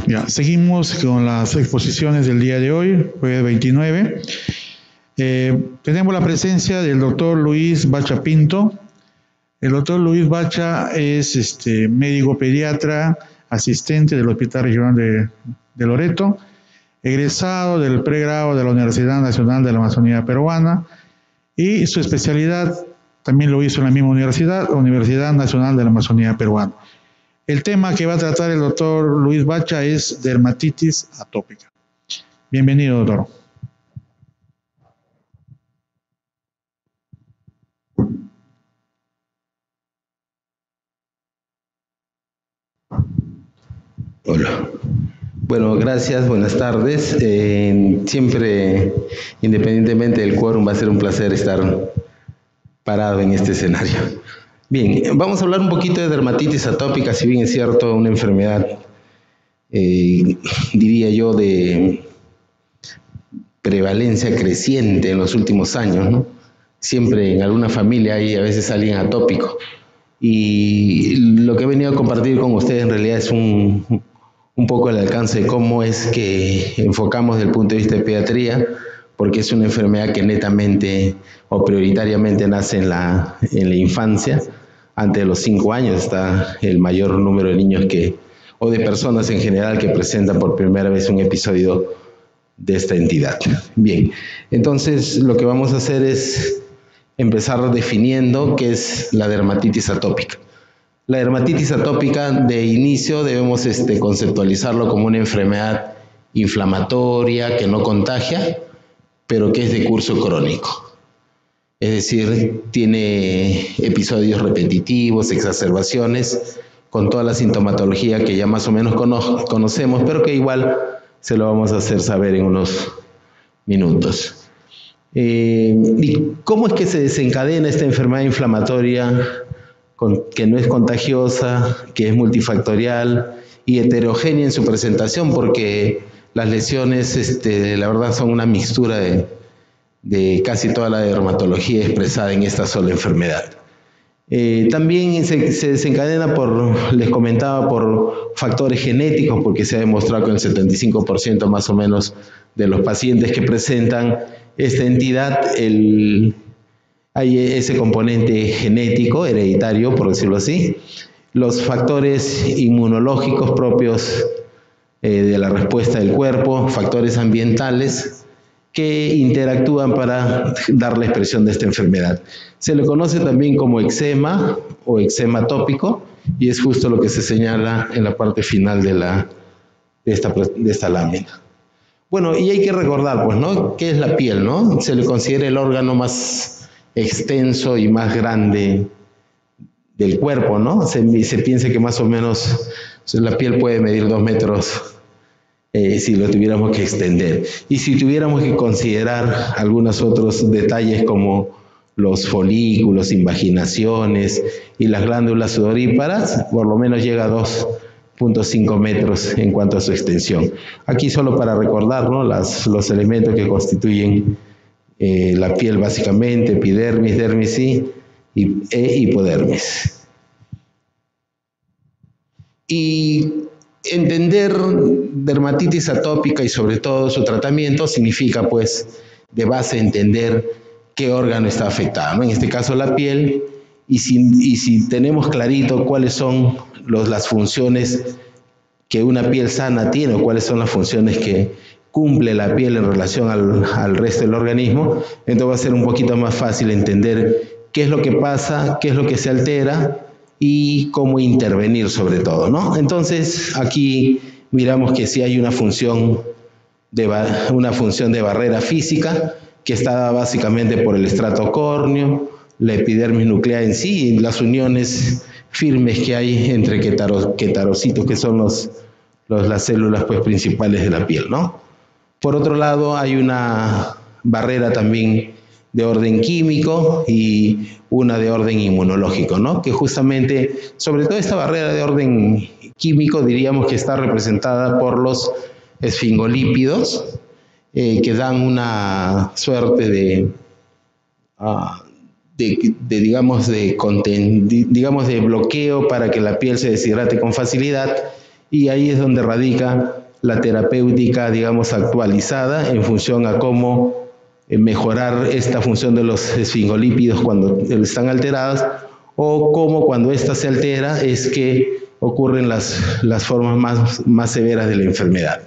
Ya, seguimos con las exposiciones del día de hoy, jueves 29. Tenemos la presencia del doctor Luis Bacha Pinto. El doctor Luis Bacha es médico pediatra, asistente del Hospital Regional de Loreto, egresado del pregrado de la Universidad Nacional de la Amazonía Peruana, y su especialidad también lo hizo en la misma universidad, Universidad Nacional de la Amazonía Peruana. El tema que va a tratar el doctor Luis Bacha es dermatitis atópica. Bienvenido, doctor. Hola. Bueno, gracias, buenas tardes. Siempre, independientemente del quórum, va a ser un placer estar parado en este escenario. Bien, vamos a hablar un poquito de dermatitis atópica, si bien es cierto, una enfermedad, diría yo, de prevalencia creciente en los últimos años, ¿no? Siempre en alguna familia hay a veces alguien atópico. Y lo que he venido a compartir con ustedes en realidad es un poco el alcance de cómo es que enfocamos desde el punto de vista de pediatría, porque es una enfermedad que netamente o prioritariamente nace en la infancia. Antes de los 5 años está el mayor número de niños o de personas en general que presentan por primera vez un episodio de esta entidad. Bien, entonces lo que vamos a hacer es empezar definiendo qué es la dermatitis atópica. La dermatitis atópica, de inicio, debemos conceptualizarlo como una enfermedad inflamatoria que no contagia, pero que es de curso crónico. Es decir, tiene episodios repetitivos, exacerbaciones, con toda la sintomatología que ya más o menos conocemos, pero que igual se lo vamos a hacer saber en unos minutos. ¿Y cómo es que se desencadena esta enfermedad inflamatoria que no es contagiosa, que es multifactorial y heterogénea en su presentación? Porque las lesiones, la verdad, son una mixtura de casi toda la dermatología expresada en esta sola enfermedad. También se desencadena les comentaba, por factores genéticos, porque se ha demostrado que el 75% más o menos de los pacientes que presentan esta entidad, hay ese componente genético, hereditario, por decirlo así. Los factores inmunológicos propios de la respuesta del cuerpo, factores ambientales que interactúan para dar la expresión de esta enfermedad. Se le conoce también como eczema o eczema atópico, y es justo lo que se señala en la parte final de esta lámina. Bueno, y hay que recordar, pues, ¿no?, ¿qué es la piel, no? Se le considera el órgano más extenso y más grande del cuerpo, ¿no? Se piensa que más o menos la piel puede medir 2 metros si lo tuviéramos que extender. Y si tuviéramos que considerar algunos otros detalles como los folículos, invaginaciones y las glándulas sudoríparas, por lo menos llega a 2.5 metros en cuanto a su extensión. Aquí solo para recordar, ¿no?, los elementos que constituyen la piel básicamente: epidermis, dermis e hipodermis. Y entender dermatitis atópica y sobre todo su tratamiento significa, pues, de base entender qué órgano está afectado, ¿no? En este caso la piel, y si tenemos clarito cuáles son las funciones que una piel sana tiene, o cuáles son las funciones que cumple la piel en relación al resto del organismo, entonces va a ser un poquito más fácil entender qué es lo que pasa, qué es lo que se altera y cómo intervenir sobre todo, ¿no? Entonces aquí miramos que sí hay una función de barrera física que está dada básicamente por el estrato córneo, la epidermis nuclear en sí y las uniones firmes que hay entre quetarocitos, que son las células, pues, principales de la piel, ¿no? Por otro lado, hay una barrera también de orden químico y una de orden inmunológico, ¿no? Que justamente, sobre todo esta barrera de orden químico, diríamos que está representada por los esfingolípidos, que dan una suerte de bloqueo para que la piel se deshidrate con facilidad, Y ahí es donde radica la terapéutica, digamos, actualizada en función a cómo mejorar esta función de los esfingolípidos cuando están alteradas, o cómo cuando ésta se altera es que ocurren las formas más severas de la enfermedad.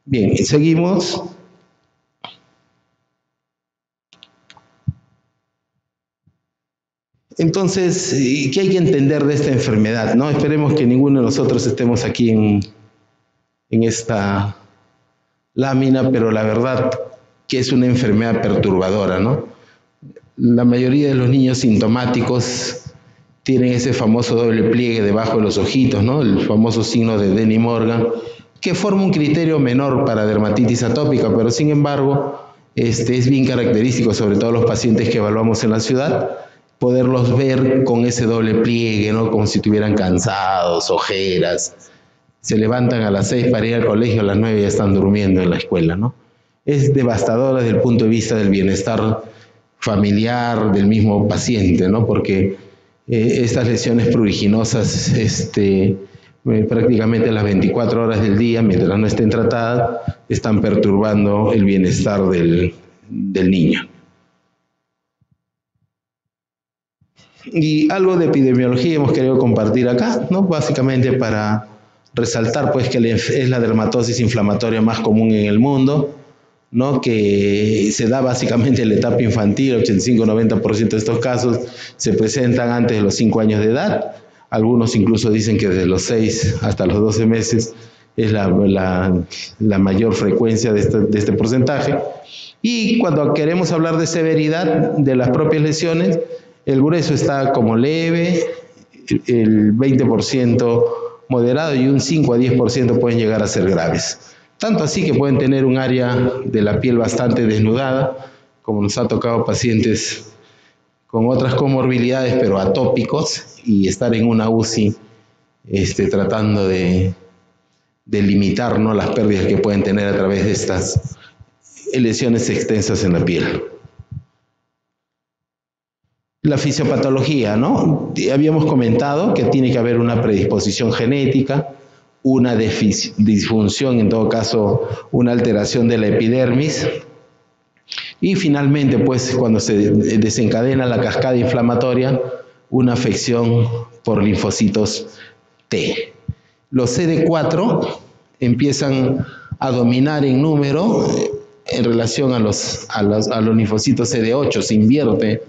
Bien, seguimos. Entonces, ¿qué hay que entender de esta enfermedad, no? Esperemos que ninguno de nosotros estemos aquí en esta lámina, pero la verdad que es una enfermedad perturbadora, ¿no? La mayoría de los niños sintomáticos tienen ese famoso doble pliegue debajo de los ojitos, ¿no? El famoso signo de Denny-Morgan, que forma un criterio menor para dermatitis atópica, pero sin embargo, es bien característico, sobre todo los pacientes que evaluamos en la ciudad, poderlos ver con ese doble pliegue, ¿no? Como si estuvieran cansados, ojeras. Se levantan a las 6 para ir al colegio, a las 9 ya están durmiendo en la escuela, ¿no? Es devastadora desde el punto de vista del bienestar familiar del mismo paciente, ¿no? Porque estas lesiones pruriginosas prácticamente las 24 horas del día, mientras no estén tratadas, están perturbando el bienestar del niño. Y algo de epidemiología hemos querido compartir acá, ¿no? Básicamente para resaltar pues que es la dermatosis inflamatoria más común en el mundo, ¿no? Que se da básicamente en la etapa infantil. 85-90% de estos casos se presentan antes de los 5 años de edad. Algunos incluso dicen que desde los 6 hasta los 12 meses es la mayor frecuencia de este porcentaje. Y cuando queremos hablar de severidad de las propias lesiones, el grueso está como leve, el 20% moderado y un 5 a 10% pueden llegar a ser graves. Tanto así que pueden tener un área de la piel bastante desnudada, como nos ha tocado pacientes con otras comorbilidades, pero atópicos, y estar en una UCI tratando de limitar, ¿no?, las pérdidas que pueden tener a través de estas lesiones extensas en la piel. La fisiopatología, ¿no? Habíamos comentado que tiene que haber una predisposición genética, una disfunción, en todo caso, una alteración de la epidermis. Y finalmente, pues, cuando se desencadena la cascada inflamatoria, una afección por linfocitos T. Los CD4 empiezan a dominar en número en relación a los linfocitos CD8, se invierte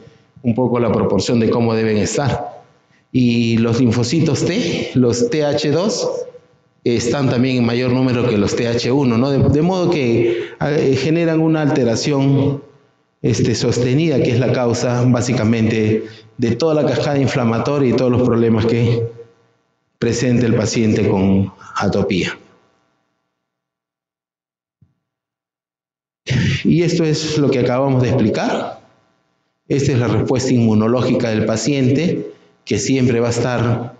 un poco la proporción de cómo deben estar. Y los linfocitos T, los TH2, están también en mayor número que los TH1, ¿no? De modo que generan una alteración sostenida, que es la causa básicamente de toda la cascada inflamatoria y todos los problemas que presenta el paciente con atopía. Y esto es lo que acabamos de explicar. Esta es la respuesta inmunológica del paciente, que siempre va a estar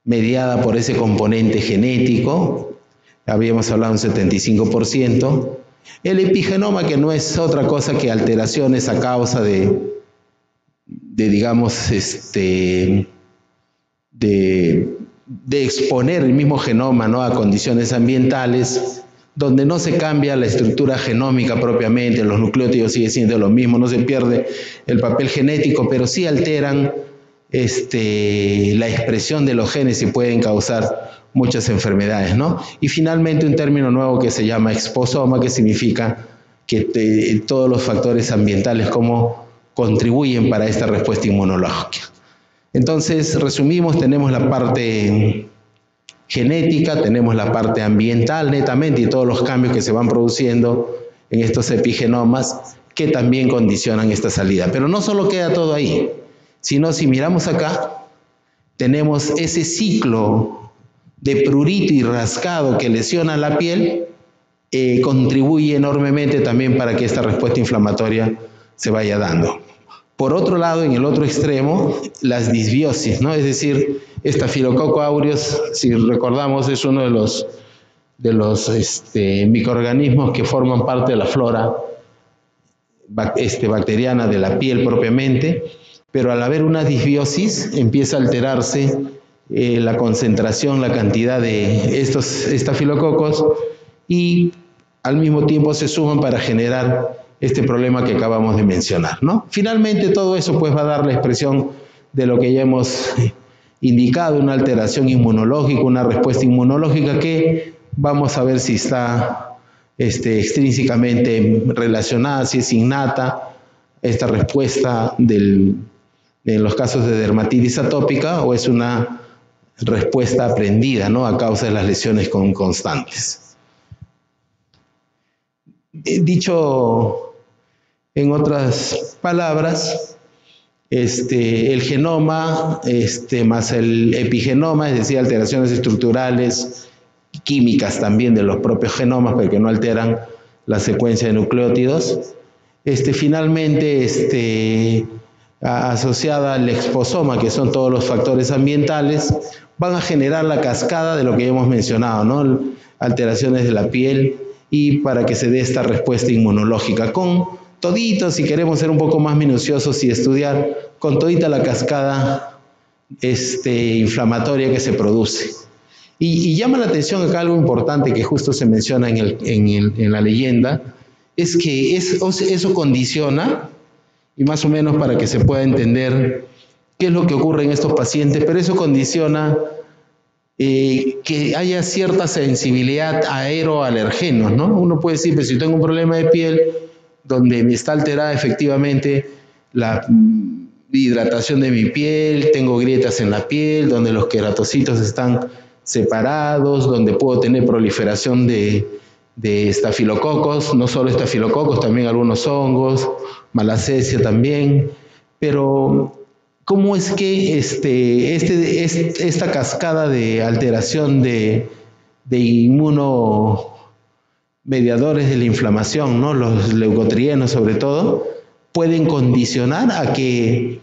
mediada por ese componente genético. Habíamos hablado un 75%. El epigenoma, que no es otra cosa que alteraciones a causa de exponer el mismo genoma, ¿no?, a condiciones ambientales, donde no se cambia la estructura genómica propiamente, los nucleótidos siguen siendo lo mismo, no se pierde el papel genético, pero sí alteran la expresión de los genes y pueden causar muchas enfermedades, ¿no? Y finalmente un término nuevo que se llama exposoma, que significa que todos los factores ambientales cómo contribuyen para esta respuesta inmunológica. Entonces, resumimos, tenemos la parte genética, tenemos la parte ambiental netamente y todos los cambios que se van produciendo en estos epigenomas que también condicionan esta salida. Pero no solo queda todo ahí, sino si miramos acá, tenemos ese ciclo de prurito y rascado que lesiona la piel, contribuye enormemente también para que esta respuesta inflamatoria se vaya dando. Por otro lado, en el otro extremo, las disbiosis, ¿no? Es decir, Staphylococcus aureus, si recordamos, es uno de los microorganismos que forman parte de la flora bacteriana de la piel propiamente, pero al haber una disbiosis empieza a alterarse la concentración, la cantidad de estos estafilococos y al mismo tiempo se suman para generar este problema que acabamos de mencionar, ¿no? Finalmente todo eso pues va a dar la expresión de lo que ya hemos indicado, una alteración inmunológica, una respuesta inmunológica que vamos a ver si está extrínsecamente relacionada, si es innata, esta respuesta en los casos de dermatitis atópica o es una respuesta aprendida, ¿no? A causa de las lesiones constantes. Dicho en otras palabras, el genoma más el epigenoma, es decir, alteraciones estructurales, químicas también de los propios genomas, pero que no alteran la secuencia de nucleótidos, finalmente asociada al exposoma, que son todos los factores ambientales, van a generar la cascada de lo que ya hemos mencionado, ¿no? Alteraciones de la piel y para que se dé esta respuesta inmunológica con todito, si queremos ser un poco más minuciosos y estudiar, con todita la cascada inflamatoria que se produce. Y llama la atención acá algo importante que justo se menciona en la leyenda, es que eso condiciona, y más o menos para que se pueda entender qué es lo que ocurre en estos pacientes, pero eso condiciona que haya cierta sensibilidad a aeroalergenos, ¿no? Uno puede decir, pues si tengo un problema de piel donde me está alterada efectivamente la hidratación de mi piel, tengo grietas en la piel, donde los queratocitos están separados, donde puedo tener proliferación de estafilococos, no solo estafilococos, también algunos hongos, malacesia también, pero ¿cómo es que esta cascada de alteración de inmunomediadores de la inflamación, ¿no? Los leucotrienos sobre todo, pueden condicionar a que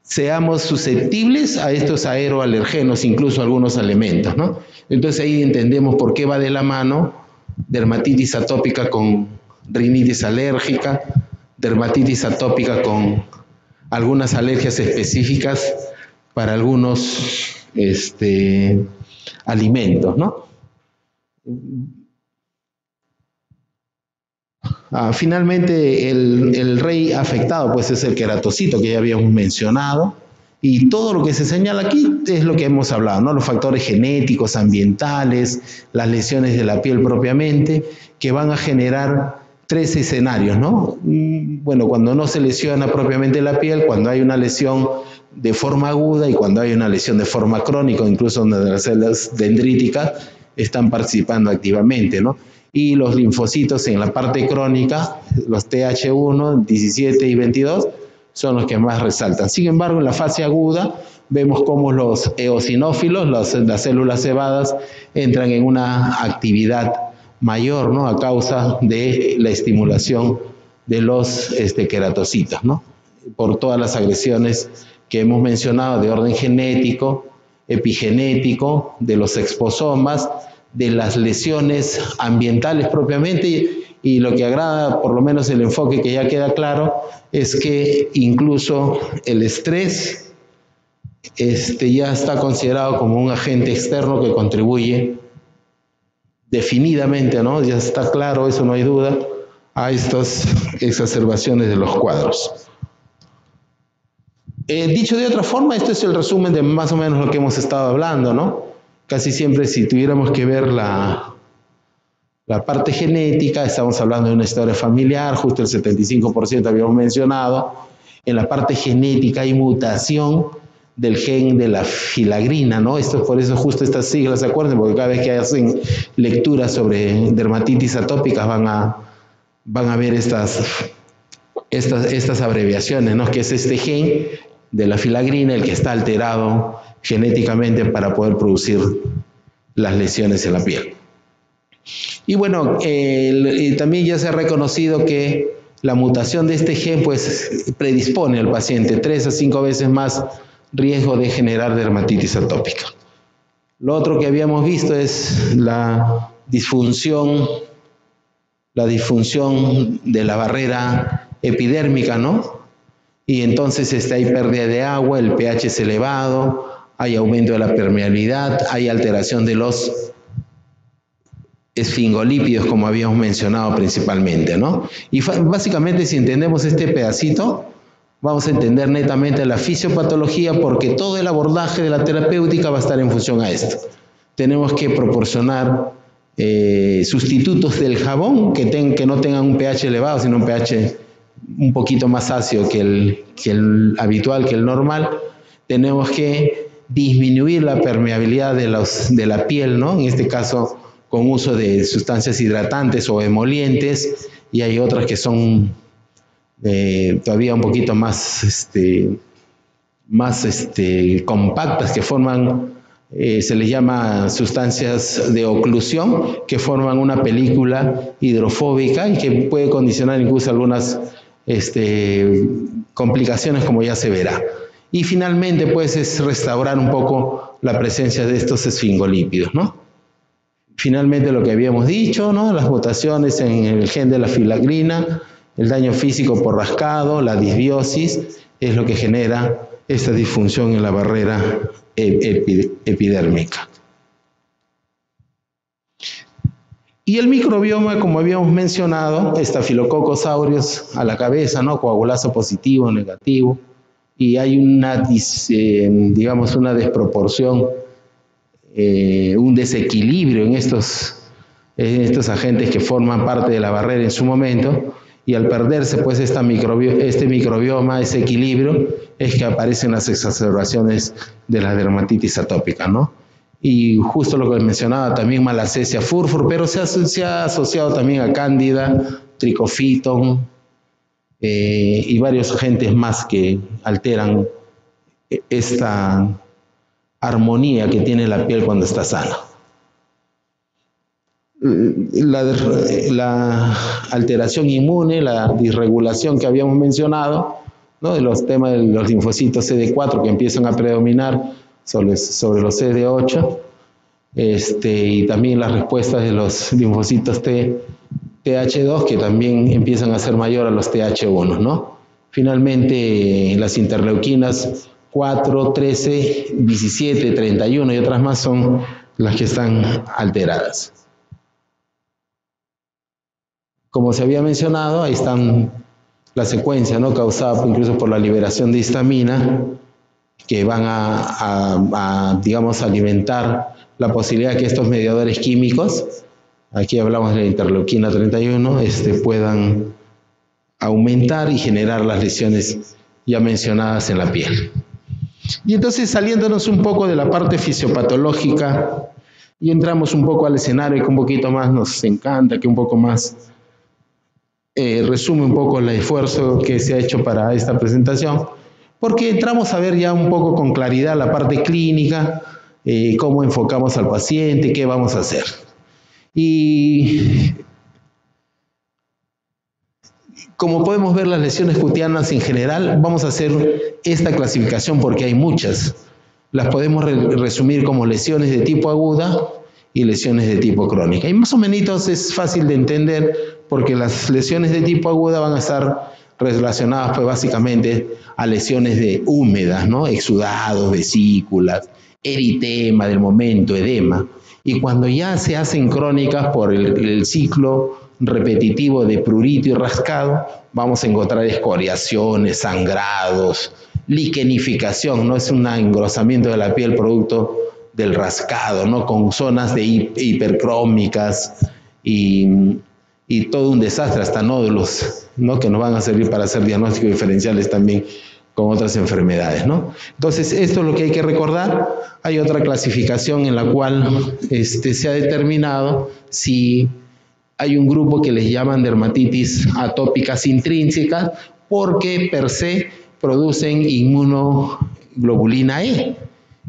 seamos susceptibles a estos aeroalergenos, incluso algunos alimentos, ¿no? Entonces ahí entendemos por qué va de la mano dermatitis atópica con rinitis alérgica, dermatitis atópica con algunas alergias específicas para algunos alimentos, ¿no? Finalmente, el rey afectado pues es el queratocito que ya habíamos mencionado, y todo lo que se señala aquí es lo que hemos hablado, ¿no? Los factores genéticos, ambientales, las lesiones de la piel propiamente, que van a generar 3 escenarios, ¿no? Bueno, cuando no se lesiona propiamente la piel, cuando hay una lesión de forma aguda y cuando hay una lesión de forma crónica, incluso donde las células dendríticas están participando activamente, ¿no? Y los linfocitos en la parte crónica, los TH1, 17 y 22, son los que más resaltan. Sin embargo, en la fase aguda, vemos cómo los eosinófilos, las células cebadas, entran en una actividad mayor, ¿no? A causa de la estimulación de los queratocitos, ¿no? Por todas las agresiones que hemos mencionado de orden genético, epigenético, de los exposomas, de las lesiones ambientales propiamente, y lo que agrada, por lo menos el enfoque que ya queda claro, es que incluso el estrés ya está considerado como un agente externo que contribuye definidamente, ¿no? Ya está claro, eso no hay duda, a estas exacerbaciones de los cuadros. Dicho de otra forma, este es el resumen de más o menos lo que hemos estado hablando, ¿no? Casi siempre si tuviéramos que ver la parte genética, estamos hablando de una historia familiar, justo el 75% habíamos mencionado. En la parte genética hay mutación del gen de la filagrina, ¿no? Esto es por eso justo estas siglas, ¿se acuerdan? Porque cada vez que hacen lecturas sobre dermatitis atópicas van a ver estas abreviaciones, ¿no? Que es este gen de la filagrina el que está alterado genéticamente para poder producir las lesiones en la piel. Y bueno, también ya se ha reconocido que la mutación de este gen pues predispone al paciente 3 a 5 veces más riesgo de generar dermatitis atópica. Lo otro que habíamos visto es la disfunción de la barrera epidérmica, ¿no? Y entonces hay pérdida de agua, el pH es elevado, hay aumento de la permeabilidad, hay alteración de los esfingolípidos, como habíamos mencionado principalmente, ¿no? Y básicamente, si entendemos este pedacito, vamos a entender netamente la fisiopatología, porque todo el abordaje de la terapéutica va a estar en función a esto. Tenemos que proporcionar sustitutos del jabón que no tengan un pH elevado, sino un pH un poquito más ácido que el habitual, que el normal. Tenemos que disminuir la permeabilidad de la piel, ¿no? En este caso, con uso de sustancias hidratantes o emolientes, y hay otras que son todavía un poquito más, compactas, que forman, se les llama sustancias de oclusión, que forman una película hidrofóbica y que puede condicionar incluso algunas complicaciones, como ya se verá. Y finalmente, pues, es restaurar un poco la presencia de estos esfingolípidos, ¿no? Finalmente, lo que habíamos dicho, ¿no? Las mutaciones en el gen de la filagrina, el daño físico por rascado, la disbiosis, es lo que genera esta disfunción en la barrera epidérmica. Y el microbioma, como habíamos mencionado, Staphylococcus aureus a la cabeza, ¿no? Coagulazo positivo, negativo, y hay una, digamos, una desproporción, un desequilibrio en estos agentes que forman parte de la barrera en su momento, y al perderse, pues, este microbioma, ese equilibrio, es que aparecen las exacerbaciones de la dermatitis atópica, ¿no? Y justo lo que mencionaba también, Malassezia furfur, pero se ha asociado también a Cándida, Trichofiton, y varios agentes más que alteran esta armonía que tiene la piel cuando está sana. La alteración inmune, la disregulación que habíamos mencionado, ¿no? De los temas de los linfocitos CD4 que empiezan a predominar sobre los CD8, y también las respuestas de los linfocitos TH2, que también empiezan a ser mayor a los TH1, ¿no? Finalmente, las interleuquinas 4, 13, 17, 31 y otras más son las que están alteradas. Como se había mencionado, ahí están la secuencia, ¿no? Causada incluso por la liberación de histamina, que van digamos, alimentar la posibilidad de que estos mediadores químicos, aquí hablamos de la interleuquina 31, puedan aumentar y generar las lesiones ya mencionadas en la piel. Y entonces, saliéndonos un poco de la parte fisiopatológica, y entramos un poco al escenario que un poquito más nos encanta, que un poco más resume un poco el esfuerzo que se ha hecho para esta presentación, porque entramos a ver ya un poco con claridad la parte clínica, cómo enfocamos al paciente, qué vamos a hacer. Y como podemos ver, las lesiones cutáneas en general, vamos a hacer esta clasificación porque hay muchas. Las podemos resumir como lesiones de tipo aguda y lesiones de tipo crónica. Y más o menos es fácil de entender, porque las lesiones de tipo aguda van a estar relacionadas, pues, básicamente a lesiones húmedas, ¿no? Exudados, vesículas, eritema del momento, edema. Y cuando ya se hacen crónicas por el ciclo repetitivo de prurito y rascado, vamos a encontrar escoriaciones, sangrados, liquenificación, ¿no? Es un engrosamiento de la piel producto del rascado, ¿no? Con zonas de hipercrómicas y todo un desastre, hasta nódulos, ¿no? Que nos van a servir para hacer diagnósticos diferenciales también con otras enfermedades, ¿no? Entonces, esto es lo que hay que recordar. Hay otra clasificación en la cual se ha determinado si hay un grupo que les llaman dermatitis atópicas intrínsecas, porque per se producen inmunoglobulina E.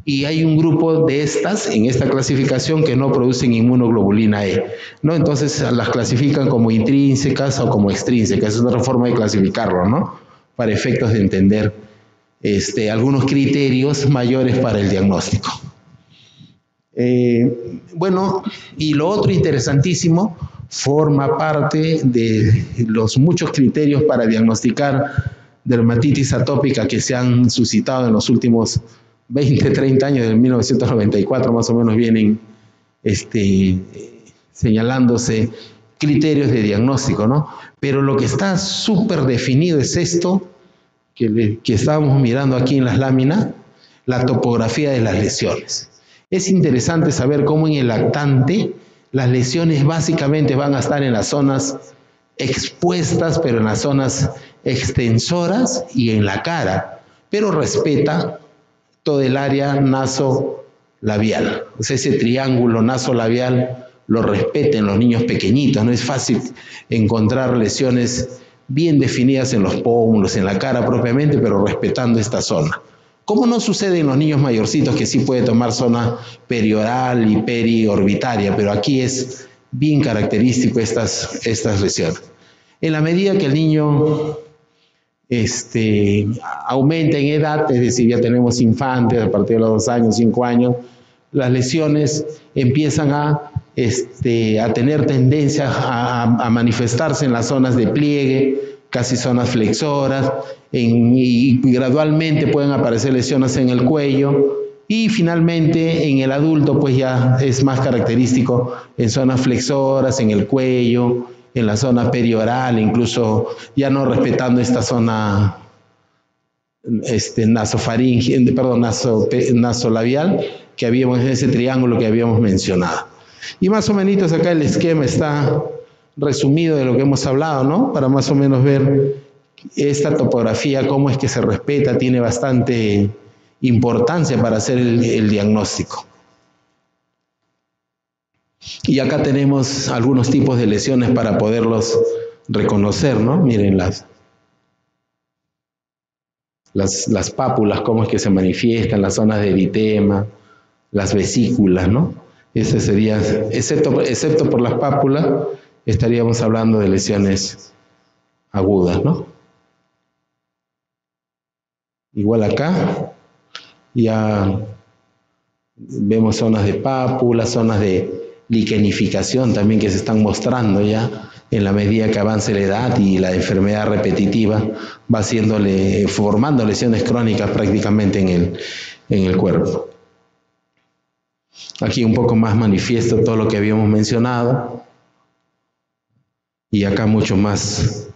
Y hay un grupo de estas, en esta clasificación, que no producen inmunoglobulina E, ¿no? Entonces las clasifican como intrínsecas o como extrínsecas. Es otra forma de clasificarlo, ¿no? Para efectos de entender algunos criterios mayores para el diagnóstico. Bueno, y lo otro interesantísimo, forma parte de los muchos criterios para diagnosticar dermatitis atópica que se han suscitado en los últimos 20, 30 años, del 1994 más o menos, vienen señalándose criterios de diagnóstico, ¿no? Pero lo que está súper definido es esto que estábamos mirando aquí en las láminas, la topografía de las lesiones. Es interesante saber cómo en el lactante las lesiones básicamente van a estar en las zonas expuestas, pero en las zonas extensoras y en la cara, pero respeta todo el área nasolabial. O sea, ese triángulo nasolabial lo respeta en los niños pequeñitos. No es fácil encontrar lesiones bien definidas en los pómulos, en la cara propiamente, pero respetando esta zona. ¿Cómo no sucede en los niños mayorcitos, que sí puede tomar zona perioral y periorbitaria? Pero aquí es bien característico estas lesiones. En la medida que el niño aumenta en edad, es decir, ya tenemos infantes a partir de los 2 años, 5 años, las lesiones empiezan a tener tendencia a manifestarse en las zonas de pliegue, casi zonas flexoras, y gradualmente pueden aparecer lesiones en el cuello, y finalmente en el adulto pues ya es más característico en zonas flexoras, en el cuello, en la zona perioral, incluso ya no respetando esta zona nasolabial que habíamos en ese triángulo que habíamos mencionado. Y más o menos acá el esquema está resumido de lo que hemos hablado, ¿no? Para más o menos ver esta topografía, cómo es que se respeta, tiene bastante importancia para hacer el diagnóstico. Y acá tenemos algunos tipos de lesiones para poderlos reconocer, ¿no? Miren las pápulas, cómo es que se manifiestan, las zonas de eritema, las vesículas, ¿no? Ese sería, excepto por las pápulas, estaríamos hablando de lesiones agudas, ¿no? Igual acá, ya vemos zonas de pápulas, zonas de liquenificación también que se están mostrando ya en la medida que avance la edad y la enfermedad repetitiva va formando lesiones crónicas prácticamente en el cuerpo. Aquí un poco más manifiesto todo lo que habíamos mencionado y acá mucho más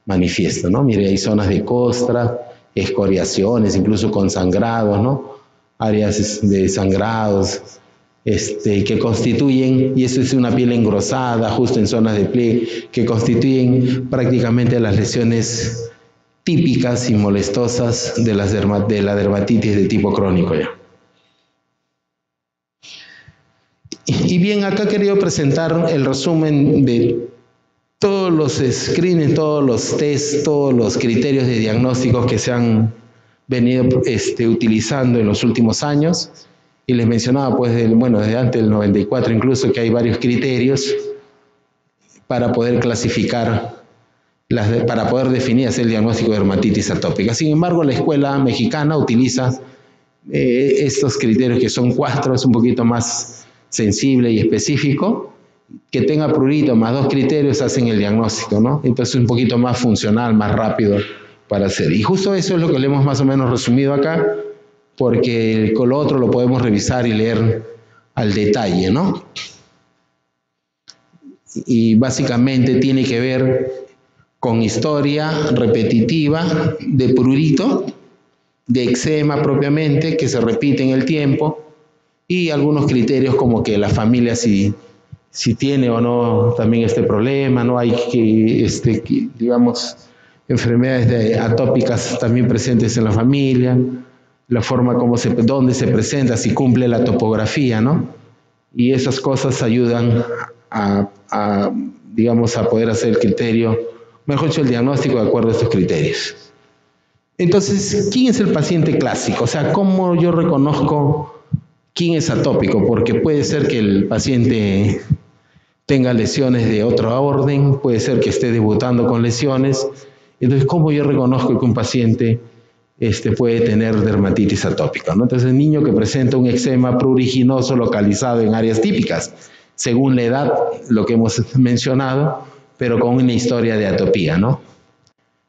manifiesto, ¿no? Mire, hay zonas de costra, escoriaciones, incluso con sangrados, ¿no? Áreas de sangrados que constituyen, y eso es una piel engrosada justo en zonas de pliegue, que constituyen prácticamente las lesiones típicas y molestosas de la dermatitis de tipo crónico ya. Y bien, acá he querido presentar el resumen de todos los screenings, todos los tests, todos los criterios de diagnósticos que se han venido utilizando en los últimos años. Y les mencionaba, pues, desde antes del 94 incluso, que hay varios criterios para poder clasificar, para poder definir, hacer el diagnóstico de dermatitis atópica. Sin embargo, la escuela mexicana utiliza estos criterios que son 4, es un poquito más sensible y específico. Que tenga prurito más 2 criterios hacen el diagnóstico, ¿no? Entonces es un poquito más funcional, más rápido para hacer. Y justo eso es lo que le hemos más o menos resumido acá, porque con lo otro lo podemos revisar y leer al detalle, ¿no? Y básicamente tiene que ver con historia repetitiva de prurito, de eczema propiamente, que se repite en el tiempo, y algunos criterios como que la familia si tiene o no también este problema, no hay digamos, enfermedades atópicas también presentes en la familia, la forma dónde se presenta, si cumple la topografía, ¿no? Y esas cosas ayudan digamos, a poder hacer el criterio, mejor dicho, el diagnóstico de acuerdo a estos criterios. Entonces, ¿quién es el paciente clásico? O sea, ¿cómo yo reconozco quién es atópico? Porque puede ser que el paciente tenga lesiones de otro orden, puede ser que esté debutando con lesiones. Entonces, ¿cómo yo reconozco que un paciente puede tener dermatitis atópica, ¿no? Entonces, el niño que presenta un eczema pruriginoso localizado en áreas típicas, según la edad, lo que hemos mencionado, pero con una historia de atopía, ¿no?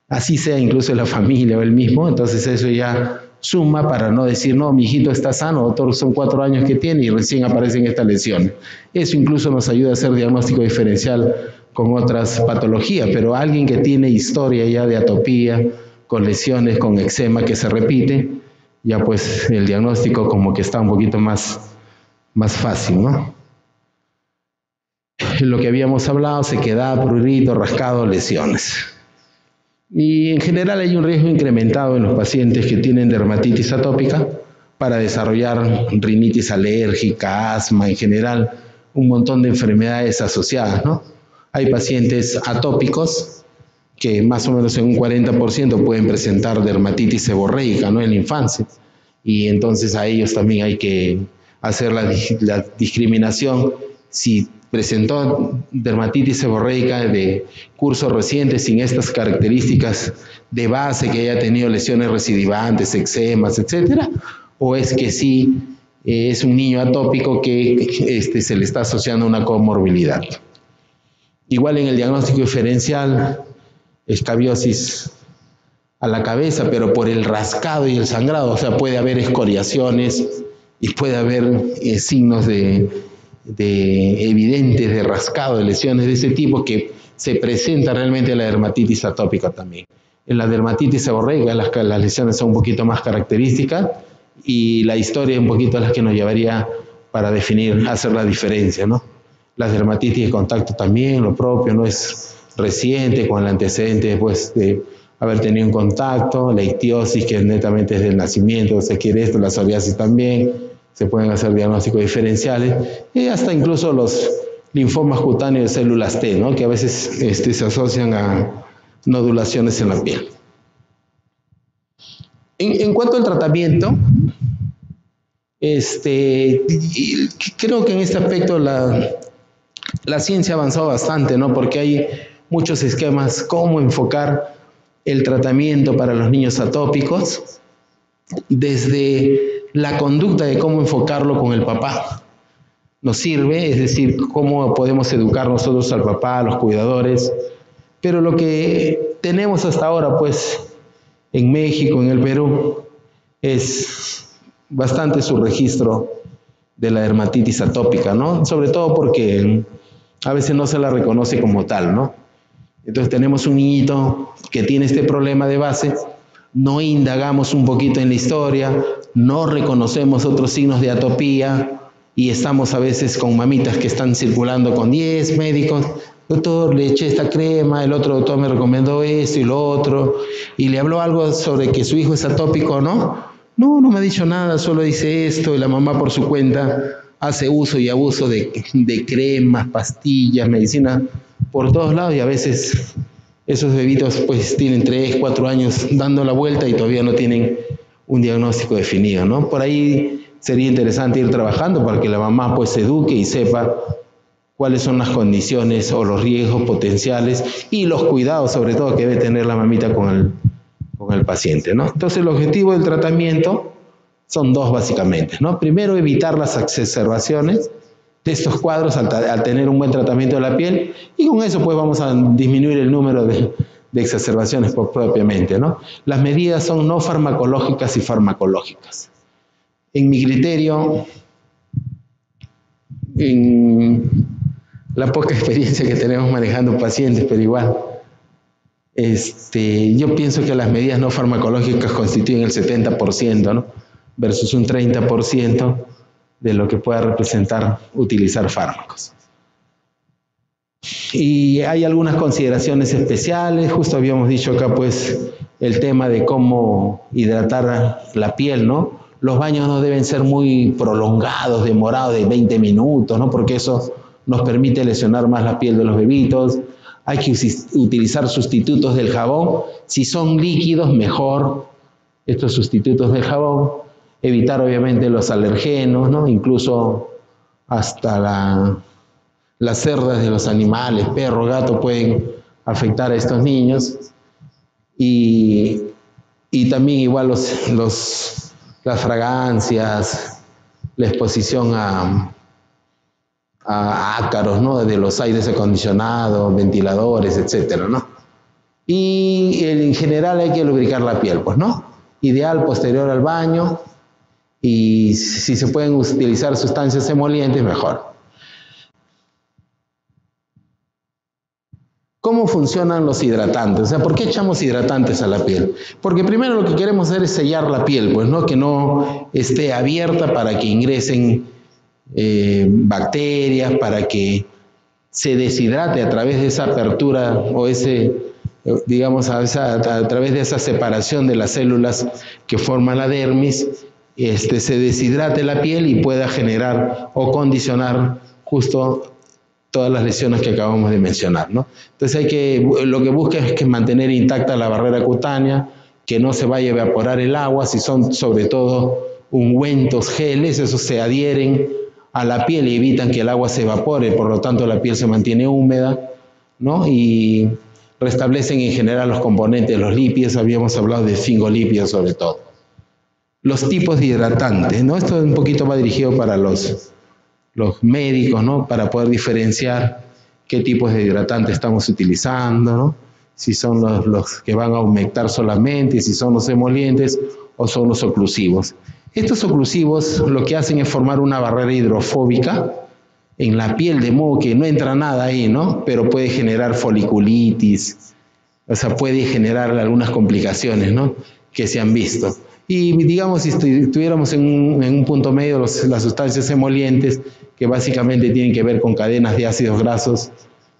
Así sea incluso la familia o el mismo, entonces eso ya suma para no decir, no, mi hijito está sano, doctor, son 4 años que tiene y recién aparecen estas lesiones. Eso incluso nos ayuda a hacer diagnóstico diferencial con otras patologías, pero alguien que tiene historia ya de atopía, con lesiones, con eczema que se repite, ya pues el diagnóstico como que está un poquito más fácil, ¿no? Lo que habíamos hablado, sequedad, prurito, rascado, lesiones. Y en general hay un riesgo incrementado en los pacientes que tienen dermatitis atópica para desarrollar rinitis alérgica, asma, en general un montón de enfermedades asociadas, ¿no? Hay pacientes atópicos que más o menos en un 40% pueden presentar dermatitis seborreica, ¿no?, en la infancia. Y entonces a ellos también hay que hacer la discriminación si presentó dermatitis seborreica de curso reciente sin estas características de base, que haya tenido lesiones recidivantes, eczemas, etcétera, o es que sí es un niño atópico que se le está asociando una comorbilidad. Igual en el diagnóstico diferencial, escabiosis a la cabeza, pero por el rascado y el sangrado, o sea, puede haber escoriaciones y puede haber signos evidentes de rascado, de lesiones de ese tipo, que se presenta realmente en la dermatitis atópica también. En la dermatitis seborreica las lesiones son un poquito más características y la historia un poquito es la que nos llevaría para definir, hacer la diferencia, ¿no? La dermatitis de contacto también, lo propio, no es reciente, con el antecedente después de haber tenido un contacto, la ictiosis, que netamente es del nacimiento, se quiere esto, la psoriasis también, se pueden hacer diagnósticos diferenciales, y hasta incluso los linfomas cutáneos de células T, ¿no?, que a veces se asocian a nodulaciones en la piel. En cuanto al tratamiento, creo que en este aspecto la ciencia ha avanzado bastante, ¿no?, porque hay muchos esquemas cómo enfocar el tratamiento para los niños atópicos, desde la conducta de cómo enfocarlo con el papá. Nos sirve, es decir, cómo podemos educar nosotros al papá, a los cuidadores, pero lo que tenemos hasta ahora, pues, en México, en el Perú, es bastante su registro de la dermatitis atópica, ¿no? Sobre todo porque a veces no se la reconoce como tal, ¿no? Entonces tenemos un niñito que tiene este problema de base, no indagamos un poquito en la historia, no reconocemos otros signos de atopía y estamos a veces con mamitas que están circulando con 10 médicos. Doctor, le eché esta crema, el otro doctor me recomendó esto y lo otro, y le habló algo sobre que su hijo es atópico, ¿no? No me ha dicho nada, solo dice esto, y la mamá por su cuenta hace uso y abuso de cremas, pastillas, medicina por todos lados, y a veces esos bebitos pues tienen 3, 4 años dando la vuelta y todavía no tienen un diagnóstico definido, ¿no? Por ahí sería interesante ir trabajando para que la mamá pues se eduque y sepa cuáles son las condiciones o los riesgos potenciales y los cuidados sobre todo que debe tener la mamita con el paciente, ¿no? Entonces el objetivo del tratamiento son 2 básicamente, ¿no? Primero, evitar las exacerbaciones de estos cuadros al tener un buen tratamiento de la piel, y con eso pues vamos a disminuir el número de exacerbaciones propiamente, ¿no? Las medidas son no farmacológicas y farmacológicas. En mi criterio, en la poca experiencia que tenemos manejando pacientes, pero igual, yo pienso que las medidas no farmacológicas constituyen el 70%, ¿no?, versus un 30% de lo que pueda representar utilizar fármacos. Y hay algunas consideraciones especiales, justo habíamos dicho acá pues el tema de cómo hidratar la piel, ¿no? Los baños no deben ser muy prolongados, demorados de 20 minutos, ¿no?, porque eso nos permite lesionar más la piel de los bebitos. Hay que utilizar sustitutos del jabón. Si son líquidos, mejor estos sustitutos del jabón. Evitar obviamente los alergenos, ¿no?, incluso hasta las cerdas de los animales, perro, gato, pueden afectar a estos niños. Y también igual las fragancias, la exposición a ácaros, ¿no?, de los aires acondicionados, ventiladores, etcétera, ¿no? Y en general hay que lubricar la piel, pues, ¿no? ideal posterior al baño, y si se pueden utilizar sustancias emolientes, mejor. ¿Cómo funcionan los hidratantes? O sea, ¿por qué echamos hidratantes a la piel? Porque primero lo que queremos hacer es sellar la piel, pues, ¿no? Que no esté abierta para que ingresen bacterias, para que se deshidrate a través de esa apertura o digamos, a través de esa separación de las células que forman la dermis, se deshidrate la piel y pueda generar o condicionar justo todas las lesiones que acabamos de mencionar, ¿no? Entonces lo que busca es que mantener intacta la barrera cutánea, que no se vaya a evaporar el agua. Si son sobre todo ungüentos, geles, esos se adhieren a la piel y evitan que el agua se evapore, por lo tanto la piel se mantiene húmeda, ¿no? Y restablecen en general los componentes, los lípidos. Habíamos hablado de sfingolípidos sobre todo. Los tipos de hidratantes, ¿no? Esto un poquito va dirigido para los médicos, ¿no? Para poder diferenciar qué tipos de hidratantes estamos utilizando, ¿no? Si son los que van a humectar solamente, si son los emolientes o son los oclusivos. Estos oclusivos lo que hacen es formar una barrera hidrofóbica en la piel, de modo que no entra nada ahí, ¿no? Pero puede generar foliculitis, o sea, puede generar algunas complicaciones, ¿no? Que se han visto. Y digamos, si estuviéramos en un punto medio, las sustancias emolientes, que básicamente tienen que ver con cadenas de ácidos grasos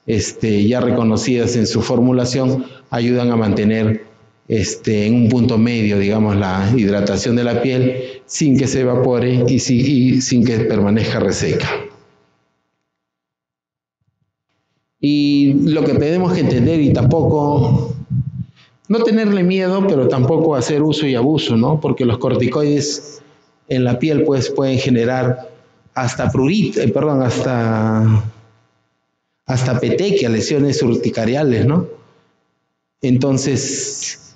ya reconocidas en su formulación, ayudan a mantener en un punto medio, digamos, la hidratación de la piel sin que se evapore y sin que permanezca reseca. Y lo que tenemos que entender, y tampoco no tenerle miedo, pero tampoco hacer uso y abuso, ¿no? Porque los corticoides en la piel pues pueden generar hasta prurito, hasta petequia, lesiones urticariales, ¿no? Entonces,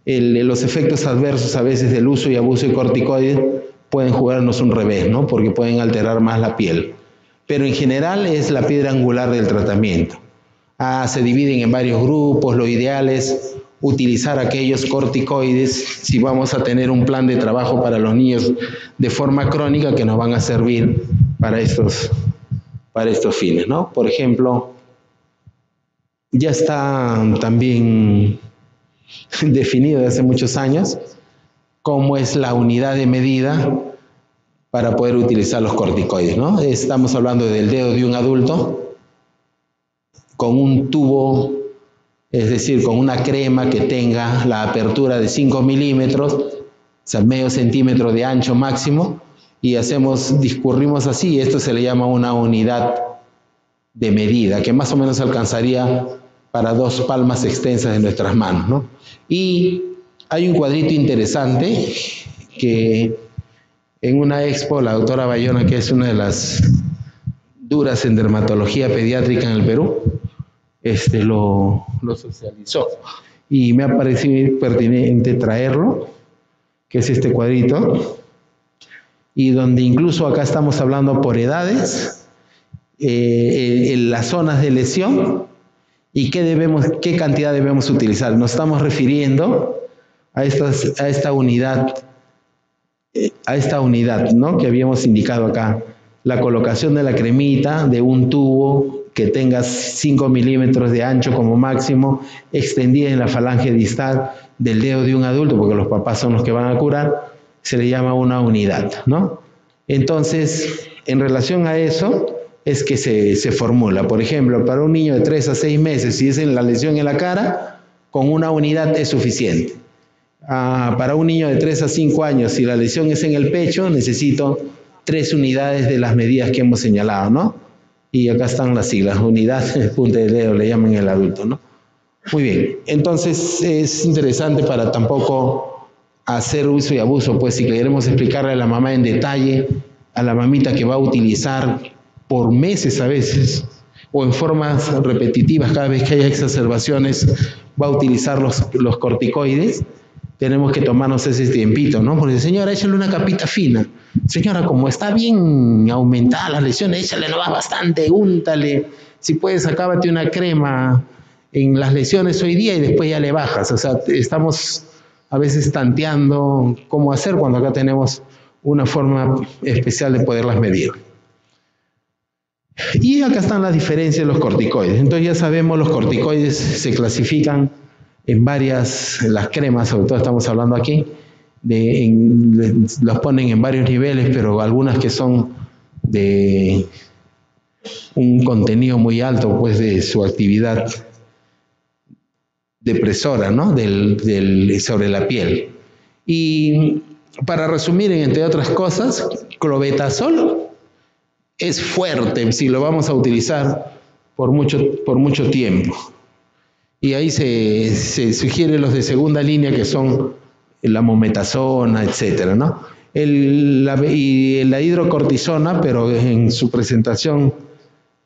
los efectos adversos a veces del uso y abuso de corticoides pueden jugarnos un revés, ¿no? Porque pueden alterar más la piel. Pero en general es la piedra angular del tratamiento. Se dividen en varios grupos. Lo ideal es utilizar aquellos corticoides si vamos a tener un plan de trabajo para los niños de forma crónica que nos van a servir para estos fines, ¿no? Por ejemplo, ya está también definido desde hace muchos años cómo es la unidad de medida para poder utilizar los corticoides, ¿no? Estamos hablando del dedo de un adulto con un tubo, es decir, con una crema que tenga la apertura de 5 milímetros, o sea, medio centímetro de ancho máximo, y discurrimos así, y esto se le llama una unidad de medida, que más o menos alcanzaría para 2 palmas extensas de nuestras manos, ¿no? Y hay un cuadrito interesante que en una expo, la doctora Bayona, que es una de las duras en dermatología pediátrica en el Perú, lo socializó. Y me ha parecido pertinente traerlo, que es este cuadrito, y donde incluso acá estamos hablando por edades, en las zonas de lesión, y qué cantidad debemos utilizar. Nos estamos refiriendo a esta unidad, ¿no? Que habíamos indicado acá. La colocación de la cremita de un tubo que tenga 5 milímetros de ancho como máximo, extendida en la falange distal del dedo de un adulto, porque los papás son los que van a curar, se le llama una unidad, ¿no? Entonces, en relación a eso, es que se formula. Por ejemplo, para un niño de 3 a 6 meses, si es en la lesión en la cara, con una unidad es suficiente. Para un niño de 3 a 5 años, si la lesión es en el pecho, necesito 3 unidades de las medidas que hemos señalado, ¿no? Y acá están las siglas, unidad, punta de dedo, le llaman el adulto, ¿no? Muy bien, entonces es interesante para tampoco hacer uso y abuso, pues si queremos explicarle a la mamá en detalle, a la mamita que va a utilizar por meses a veces, o en formas repetitivas, cada vez que haya exacerbaciones, va a utilizar los corticoides, tenemos que tomarnos ese tiempito, ¿no? Porque, señora, échale una capita fina. Señora, como está bien aumentada la lesión, échale nomás bastante, úntale. Si puedes, acábate una crema en las lesiones hoy día y después ya le bajas. O sea, estamos a veces tanteando cómo hacer cuando acá tenemos una forma especial de poderlas medir. Y acá están las diferencias de los corticoides. Entonces ya sabemos, los corticoides se clasifican en varias, las cremas, sobre todo estamos hablando aquí, los ponen en varios niveles, pero algunas que son de un contenido muy alto, pues, de su actividad depresora, ¿no? Sobre la piel. Y para resumir, entre otras cosas, clobetasol es fuerte si lo vamos a utilizar por mucho tiempo. Y ahí se sugiere los de segunda línea, que son la mometasona, etcétera, ¿no? Y la hidrocortisona, pero en su presentación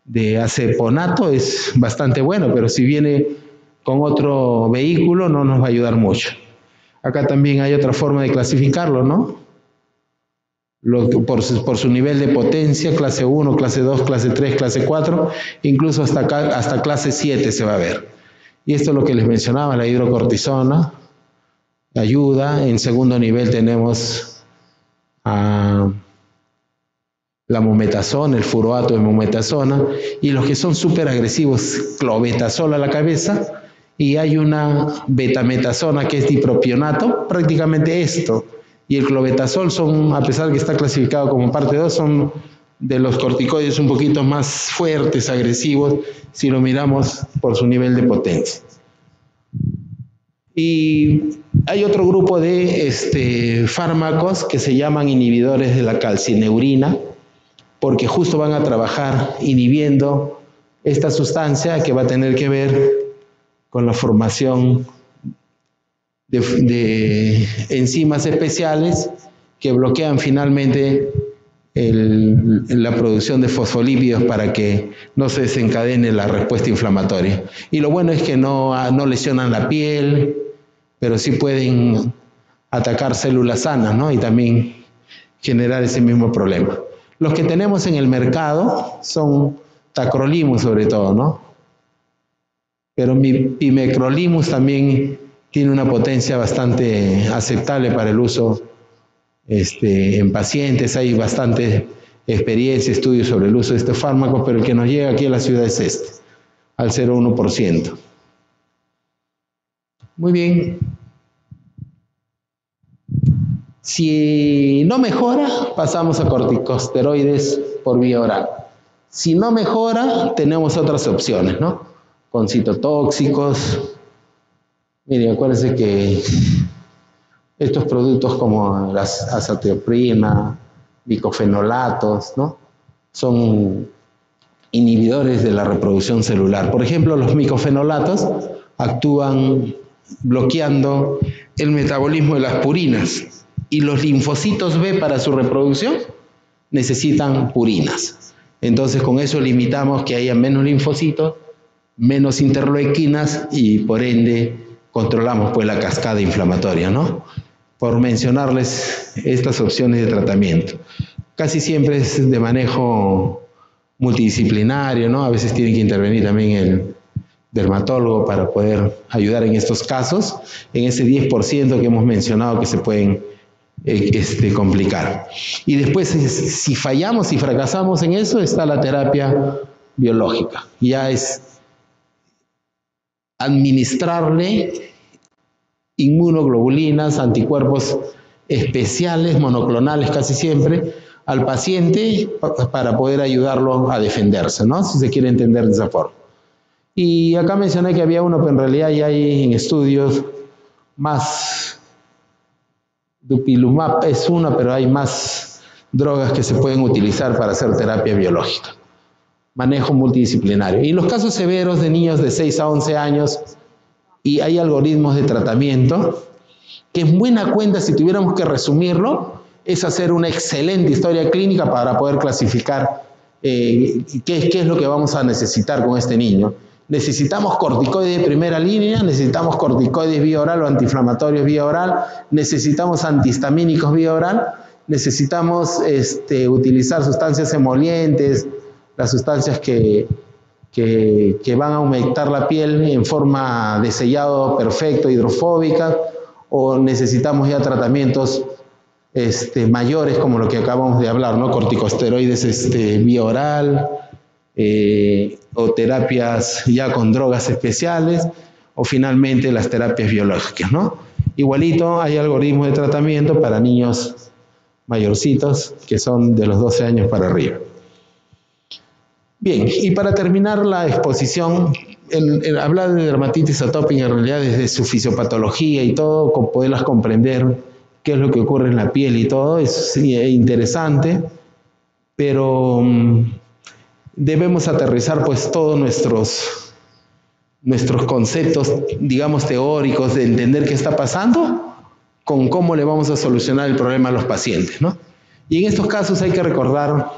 de aceponato es bastante bueno, pero si viene con otro vehículo no nos va a ayudar mucho. Acá también hay otra forma de clasificarlo, ¿no? Por su nivel de potencia, clase 1, clase 2, clase 3, clase 4, incluso hasta clase 7 se va a ver. Y esto es lo que les mencionaba, la hidrocortisona ayuda. En segundo nivel tenemos la mometasona, el furoato de mometasona, y los que son súper agresivos, clobetasol a la cabeza, y hay una betametasona que es dipropionato, prácticamente esto. Y el clobetasol son, a pesar de que está clasificado como parte 2, son de los corticoides un poquito más fuertes, agresivos, si lo miramos por su nivel de potencia. Y hay otro grupo de fármacos que se llaman inhibidores de la calcineurina, porque justo van a trabajar inhibiendo esta sustancia que va a tener que ver con la formación de enzimas especiales que bloquean finalmente la producción de fosfolípidos para que no se desencadene la respuesta inflamatoria. Y lo bueno es que no lesionan la piel, pero sí pueden atacar células sanas, ¿no? Y también generar ese mismo problema. Los que tenemos en el mercado son tacrolimus sobre todo, ¿no? Pero pimecrolimus también tiene una potencia bastante aceptable para el uso en pacientes. Hay bastante experiencia, estudios sobre el uso de estos fármacos, pero el que nos llega aquí a la ciudad es al 0,1%. Muy bien. Si no mejora, pasamos a corticosteroides por vía oral. Si no mejora, tenemos otras opciones, ¿no? Con citotóxicos. Miren, acuérdense que estos productos como la azatioprina, bicofenolatos, ¿no? Son inhibidores de la reproducción celular. Por ejemplo, los bicofenolatos actúan bloqueando el metabolismo de las purinas, y los linfocitos B para su reproducción necesitan purinas. Entonces con eso limitamos que haya menos linfocitos, menos interleuquinas, y por ende controlamos pues la cascada inflamatoria, ¿no? Por mencionarles estas opciones de tratamiento. Casi siempre es de manejo multidisciplinario, ¿no? A veces tiene que intervenir también el dermatólogo para poder ayudar en estos casos, en ese 10% que hemos mencionado que se pueden complicar. Y después, si fallamos, si fracasamos en eso, está la terapia biológica. Ya es administrarle inmunoglobulinas, anticuerpos especiales, monoclonales casi siempre, al paciente para poder ayudarlo a defenderse, ¿no? Si se quiere entender de esa forma. Y acá mencioné que había uno, pero en realidad ya hay en estudios más. Dupilumab es una, pero hay más drogas que se pueden utilizar para hacer terapia biológica. Manejo multidisciplinario. Y los casos severos de niños de 6 a 11 años, y hay algoritmos de tratamiento, que en buena cuenta, si tuviéramos que resumirlo, es hacer una excelente historia clínica para poder clasificar qué es lo que vamos a necesitar con este niño. Necesitamos corticoides de primera línea, necesitamos corticoides vía oral o antiinflamatorios vía oral, necesitamos antihistamínicos vía oral, necesitamos utilizar sustancias emolientes, las sustancias que van a humectar la piel en forma de sellado perfecto, hidrofóbica, o necesitamos ya tratamientos mayores, como lo que acabamos de hablar, ¿no? Corticosteroides vía oral, o terapias ya con drogas especiales, o finalmente las terapias biológicas, ¿no? Igualito hay algoritmos de tratamiento para niños mayorcitos que son de los 12 años para arriba. Bien, y para terminar la exposición, hablar de dermatitis atópica en realidad desde su fisiopatología y todo, con poderlas comprender qué es lo que ocurre en la piel y todo, es interesante, pero debemos aterrizar pues todos nuestros conceptos, digamos, teóricos de entender qué está pasando con cómo le vamos a solucionar el problema a los pacientes, ¿no? Y en estos casos hay que recordar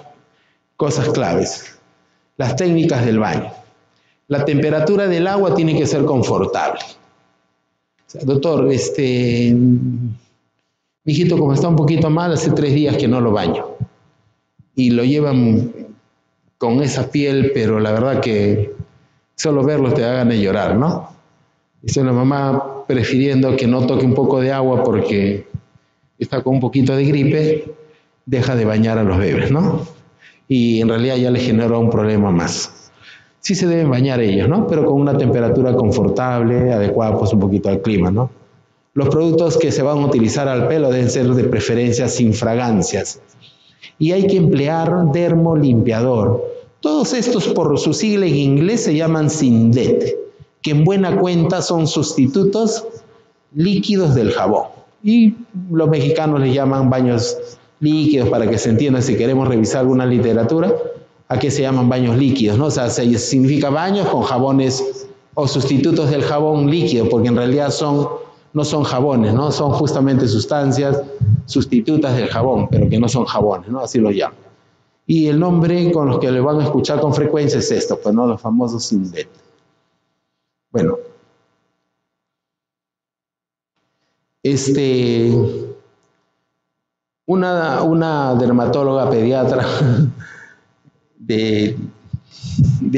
cosas claves. Las técnicas del baño. La temperatura del agua tiene que ser confortable. O sea, doctor, mi hijito como está un poquito mal, hace 3 días que no lo baño. Y lo llevan con esa piel, pero la verdad que solo verlo te da ganas de llorar, ¿no? Dice la mamá prefiriendo que no toque un poco de agua porque está con un poquito de gripe, deja de bañar a los bebés, ¿no? Y en realidad ya le generó un problema más. Sí se deben bañar ellos, ¿no? Pero con una temperatura confortable, adecuada pues un poquito al clima, ¿no? Los productos que se van a utilizar al pelo deben ser de preferencia sin fragancias. Y hay que emplear dermolimpiador. Todos estos por su sigla en inglés se llaman Sindet, que en buena cuenta son sustitutos líquidos del jabón. Y los mexicanos les llaman baños líquidos, para que se entienda si queremos revisar alguna literatura, a qué se llaman baños líquidos, ¿no? O sea, significa baños con jabones o sustitutos del jabón líquido, porque en realidad no son jabones, ¿no? Son justamente sustancias sustitutas del jabón, pero que no son jabones, ¿no? Así lo llaman. Y el nombre con los que le van a escuchar con frecuencia es esto, pues, ¿no? Los famosos Sindet. Bueno. Una dermatóloga pediatra de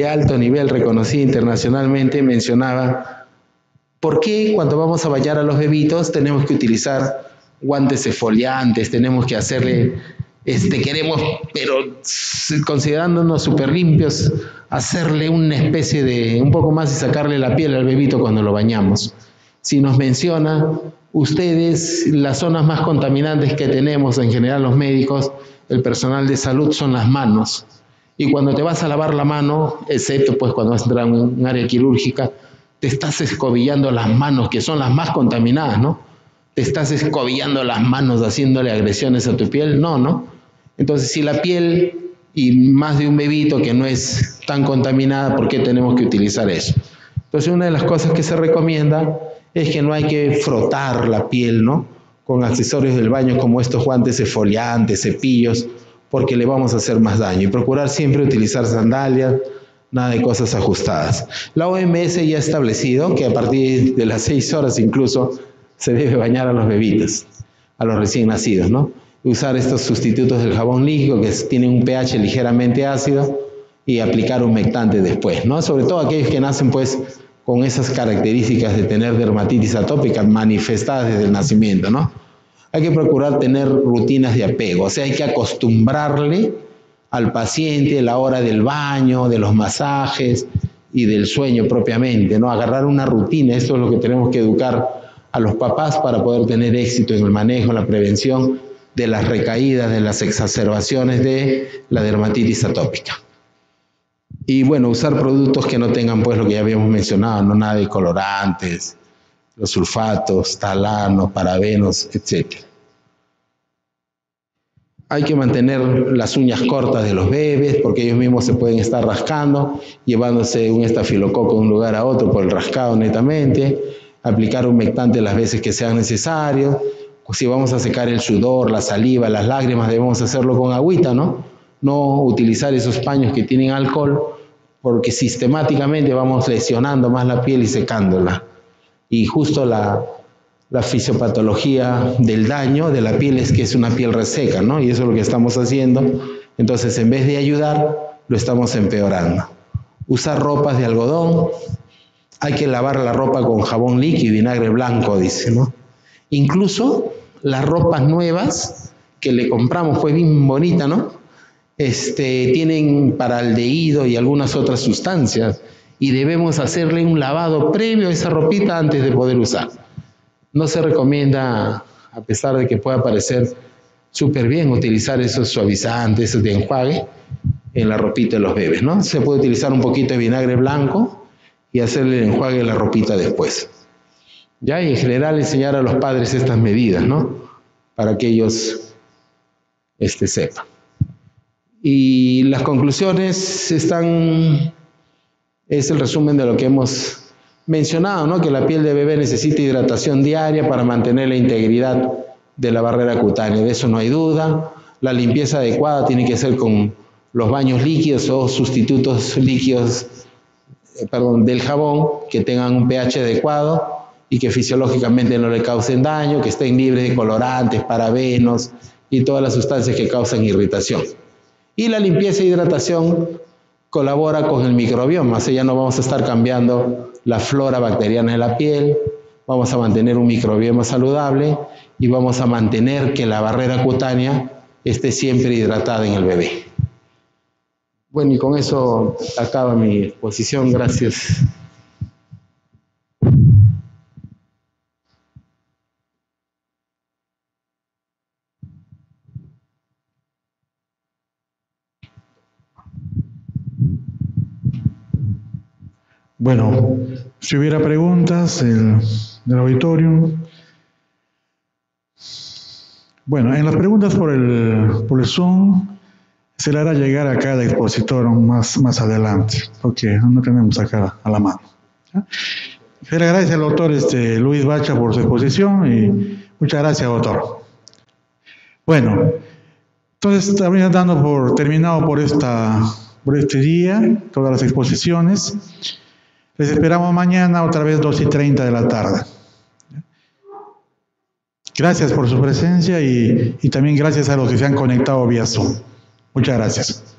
alto nivel, reconocida internacionalmente, mencionaba por qué cuando vamos a bañar a los bebitos tenemos que utilizar guantes exfoliantes, tenemos que hacerle, queremos, pero considerándonos súper limpios, hacerle una especie de, un poco más y sacarle la piel al bebito cuando lo bañamos. Si nos menciona, ustedes, las zonas más contaminantes que tenemos en general los médicos, el personal de salud, son las manos. Y cuando te vas a lavar la mano, excepto pues cuando vas a entrar en un área quirúrgica, te estás escobillando las manos, que son las más contaminadas, ¿no? Te estás escobillando las manos haciéndole agresiones a tu piel, no. Entonces, si la piel y más de un bebito que no es tan contaminada, ¿por qué tenemos que utilizar eso? Entonces, una de las cosas que se recomienda es que no hay que frotar la piel, ¿no? Con accesorios del baño como estos guantes exfoliantes, cepillos, porque le vamos a hacer más daño. Y procurar siempre utilizar sandalias, nada de cosas ajustadas. La OMS ya ha establecido que a partir de las 6 horas incluso se debe bañar a los bebitos, a los recién nacidos, ¿no? Usar estos sustitutos del jabón líquido que tienen un pH ligeramente ácido y aplicar humectante después, ¿no? Sobre todo aquellos que nacen pues con esas características de tener dermatitis atópica manifestadas desde el nacimiento, ¿no? Hay que procurar tener rutinas de apego, o sea, hay que acostumbrarle al paciente la hora del baño, de los masajes y del sueño propiamente, ¿no? Agarrar una rutina, esto es lo que tenemos que educar a los papás para poder tener éxito en el manejo, en la prevención de las recaídas, de las exacerbaciones de la dermatitis atópica. Y bueno, usar productos que no tengan pues lo que ya habíamos mencionado, no nada de colorantes, los sulfatos, talanos, parabenos, etc. Hay que mantener las uñas cortas de los bebés porque ellos mismos se pueden estar rascando, llevándose un estafilococo de un lugar a otro por el rascado netamente. Aplicar humectante las veces que sean necesarios. Si vamos a secar el sudor, la saliva, las lágrimas, debemos hacerlo con agüita, ¿no? No utilizar esos paños que tienen alcohol, porque sistemáticamente vamos lesionando más la piel y secándola. Y justo la fisiopatología del daño de la piel es que es una piel reseca, ¿no? Y eso es lo que estamos haciendo. Entonces, en vez de ayudar, lo estamos empeorando. Usar ropas de algodón. Hay que lavar la ropa con jabón líquido y vinagre blanco, dice, ¿no? Incluso las ropas nuevas que le compramos, pues bien bonita, ¿no? Tienen paraldehído y algunas otras sustancias y debemos hacerle un lavado previo a esa ropita antes de poder usar. No se recomienda, a pesar de que pueda parecer súper bien utilizar esos suavizantes, esos de enjuague en la ropita de los bebés, ¿no? Se puede utilizar un poquito de vinagre blanco y hacerle el enjuague a la ropita después. Ya, y en general enseñar a los padres estas medidas, ¿no? Para que ellos sepan. Y las conclusiones es el resumen de lo que hemos mencionado, ¿no? Que la piel de bebé necesita hidratación diaria para mantener la integridad de la barrera cutánea, de eso no hay duda. La limpieza adecuada tiene que ser con los baños líquidos o sustitutos líquidos, del jabón, que tengan un pH adecuado y que fisiológicamente no le causen daño, que estén libres de colorantes, parabenos y todas las sustancias que causan irritación. Y la limpieza e hidratación colabora con el microbioma, o sea, ya no vamos a estar cambiando la flora bacteriana de la piel, vamos a mantener un microbioma saludable y vamos a mantener que la barrera cutánea esté siempre hidratada en el bebé. Bueno, y con eso acaba mi exposición. Gracias. Bueno, si hubiera preguntas del auditorio. Bueno, en las preguntas por el Zoom se le hará llegar a cada expositor más adelante, porque no tenemos acá a la mano. ¿Ya? Se le agradece al doctor Luis Bacha por su exposición y muchas gracias, doctor. Bueno, entonces estamos dando por terminado por este día todas las exposiciones. Les esperamos mañana otra vez 2:30 de la tarde. Gracias por su presencia y también gracias a los que se han conectado vía Zoom. Muchas gracias.